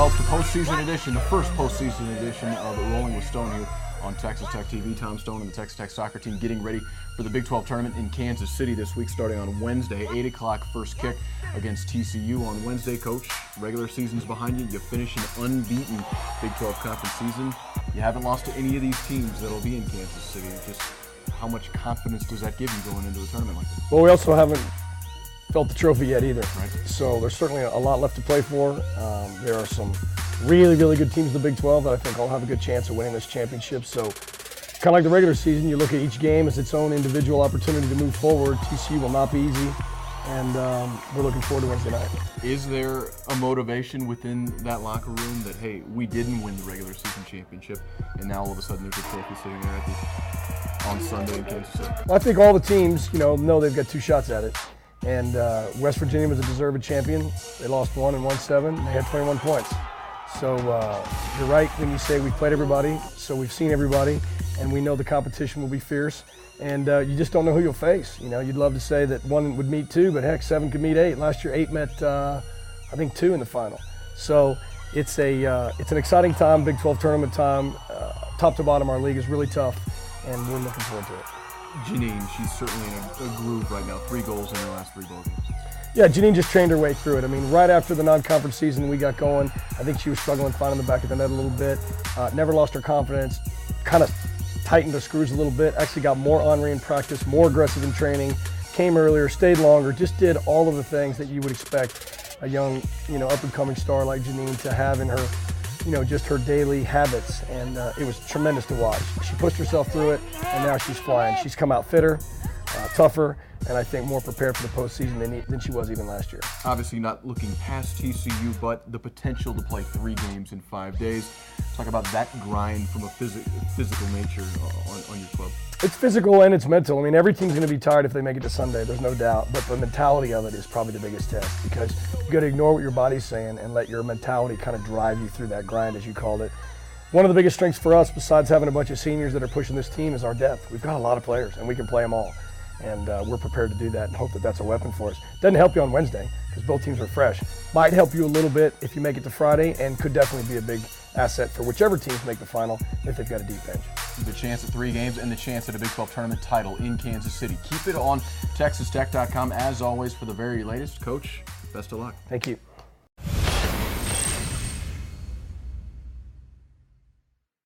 Well, it's the postseason edition, the first postseason edition of Rolling with Stone here on Texas Tech TV. Tom Stone and the Texas Tech soccer team getting ready for the Big 12 tournament in Kansas City this week, starting on Wednesday, 8 o'clock first kick against TCU on Wednesday. Coach, regular season's behind you. You finish an unbeaten Big 12 conference season. You haven't lost to any of these teams that'll be in Kansas City. Just how much confidence does that give you going into a tournament like this? Well, we also haven't felt the trophy yet either. Right. So there's certainly a lot left to play for. There are some really good teams in the Big 12 that I think all have a good chance of winning this championship. So kind of like the regular season, you look at each game as its own individual opportunity to move forward. TCU will not be easy, and we're looking forward to Wednesday night. Is there a motivation within that locker room that, hey, we didn't win the regular season championship, and now all of a sudden there's a trophy sitting there on Sunday in Kansas City? Well, I think all the teams, know they've got two shots at it. And West Virginia was a deserved champion. They lost 1 and won 7. They had 21 points. So you're right when you say we played everybody, so we've seen everybody, and we know the competition will be fierce. And you just don't know who you'll face. You'd love to say that 1 would meet 2, but heck, 7 could meet 8. Last year, 8 met, I think, 2 in the final. So it's an exciting time, Big 12 tournament time. Top to bottom, our league is really tough, and we're looking forward to it. Janine, she's certainly in a groove right now. 3 goals in her last 3 ball games. Yeah, Janine just trained her way through it. I mean, right after the non-conference season we got going, I think she was struggling finding the back of the net a little bit. Never lost her confidence, kind of tightened her screws a little bit, actually got more ornery in practice, more aggressive in training, came earlier, stayed longer, just did all of the things that you would expect a young, up-and-coming star like Janine to have in her, just her daily habits, and it was tremendous to watch. She pushed herself through it, and now she's flying. She's come out fitter, tougher, and I think more prepared for the postseason than she was even last year. Obviously not looking past TCU, but the potential to play 3 games in 5 days. Talk about that grind from a physical nature on your club. It's physical and it's mental. I mean, every team's going to be tired if they make it to Sunday, there's no doubt. But the mentality of it is probably the biggest test, because you've got to ignore what your body's saying and let your mentality kind of drive you through that grind, as you called it. One of the biggest strengths for us, besides having a bunch of seniors that are pushing this team, is our depth. We've got a lot of players, and we can play them all. And we're prepared to do that and hope that that's a weapon for us. Doesn't help you on Wednesday because both teams are fresh. Might help you a little bit if you make it to Friday, and could definitely be a big asset for whichever teams make the final if they've got a deep bench. The chance at 3 games and the chance at a Big 12 tournament title in Kansas City. Keep it on TexasTech.com as always for the very latest. Coach, best of luck. Thank you.